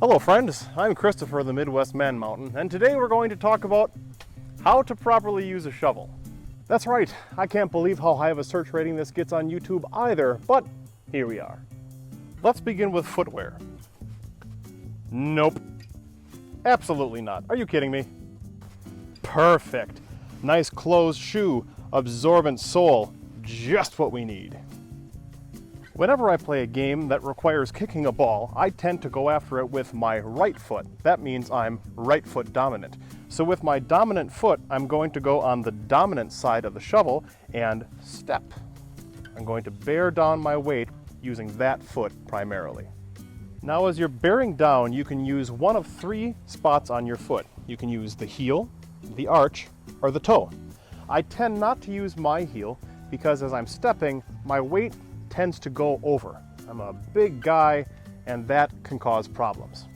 Hello friends, I'm Kristopher the Midwest Man Mountain, and today we're going to talk about how to properly use a shovel. That's right, I can't believe how high of a search rating this gets on YouTube either, but here we are. Let's begin with footwear. Nope. Absolutely not. Are you kidding me? Perfect. Nice closed shoe, absorbent sole, just what we need. Whenever I play a game that requires kicking a ball, I tend to go after it with my right foot. That means I'm right foot dominant. So with my dominant foot, I'm going to go on the dominant side of the shovel and step. I'm going to bear down my weight using that foot primarily. Now as you're bearing down, you can use one of three spots on your foot. You can use the heel, the arch, or the toe. I tend not to use my heel because as I'm stepping, my weight tends to go over. I'm a big guy and that can cause problems.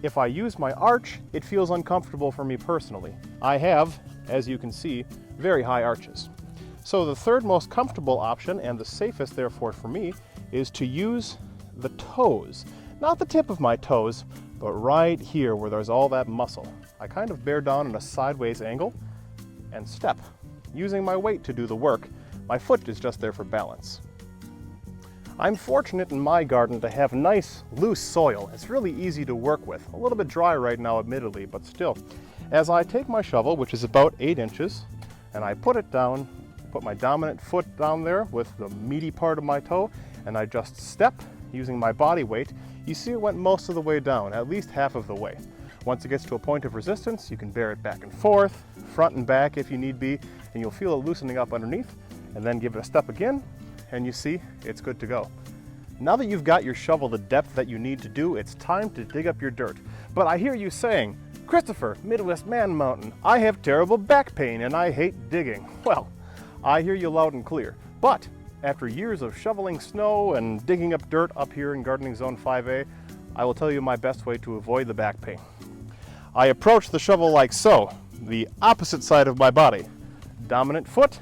If I use my arch, it feels uncomfortable for me personally. I have, as you can see, very high arches. So the third most comfortable option, and the safest therefore for me, is to use the toes. Not the tip of my toes, but right here where there's all that muscle. I kind of bear down in a sideways angle and step, using my weight to do the work. My foot is just there for balance. I'm fortunate in my garden to have nice, loose soil. It's really easy to work with. A little bit dry right now, admittedly, but still. As I take my shovel, which is about 8 inches, and I put it down, put my dominant foot down there with the meaty part of my toe, and I just step using my body weight, you see it went most of the way down, at least half of the way. Once it gets to a point of resistance, you can bear it back and forth, front and back if you need be, and you'll feel it loosening up underneath, and then give it a step again, and you see it's good to go. Now that you've got your shovel the depth that you need to do, it's time to dig up your dirt. But I hear you saying, Kristopher, Midwest Man Mountain, I have terrible back pain and I hate digging. Well, I hear you loud and clear. But after years of shoveling snow and digging up dirt up here in Gardening Zone 5A, I will tell you my best way to avoid the back pain. I approach the shovel like so, the opposite side of my body. Dominant foot,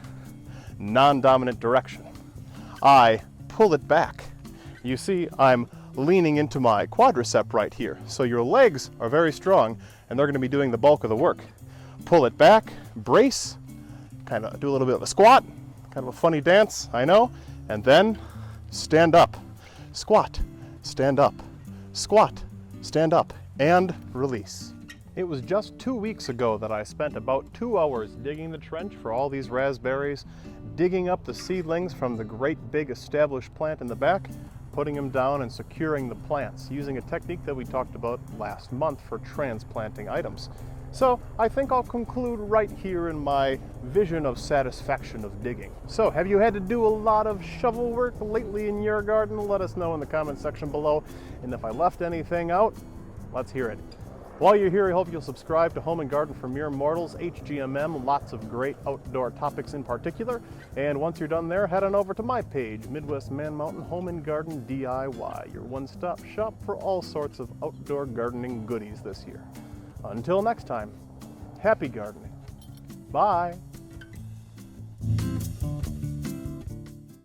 non-dominant direction. I pull it back. You see, I'm leaning into my quadricep right here. So your legs are very strong and they're going to be doing the bulk of the work. Pull it back, brace, kind of do a little bit of a squat, kind of a funny dance, I know, and then stand up, squat, stand up, squat, stand up, and release. It was just 2 weeks ago that I spent about 2 hours digging the trench for all these raspberries, digging up the seedlings from the great big established plant in the back, putting them down and securing the plants, using a technique that we talked about last month for transplanting items. So I think I'll conclude right here in my vision of satisfaction of digging. So have you had to do a lot of shovel work lately in your garden? Let us know in the comment section below. And if I left anything out, let's hear it. While you're here, I hope you'll subscribe to Home and Garden for Mere Mortals, HGMM, lots of great outdoor topics in particular. And once you're done there, head on over to my page, Midwest Man Mountain Home and Garden DIY, your one-stop shop for all sorts of outdoor gardening goodies this year. Until next time, happy gardening. Bye.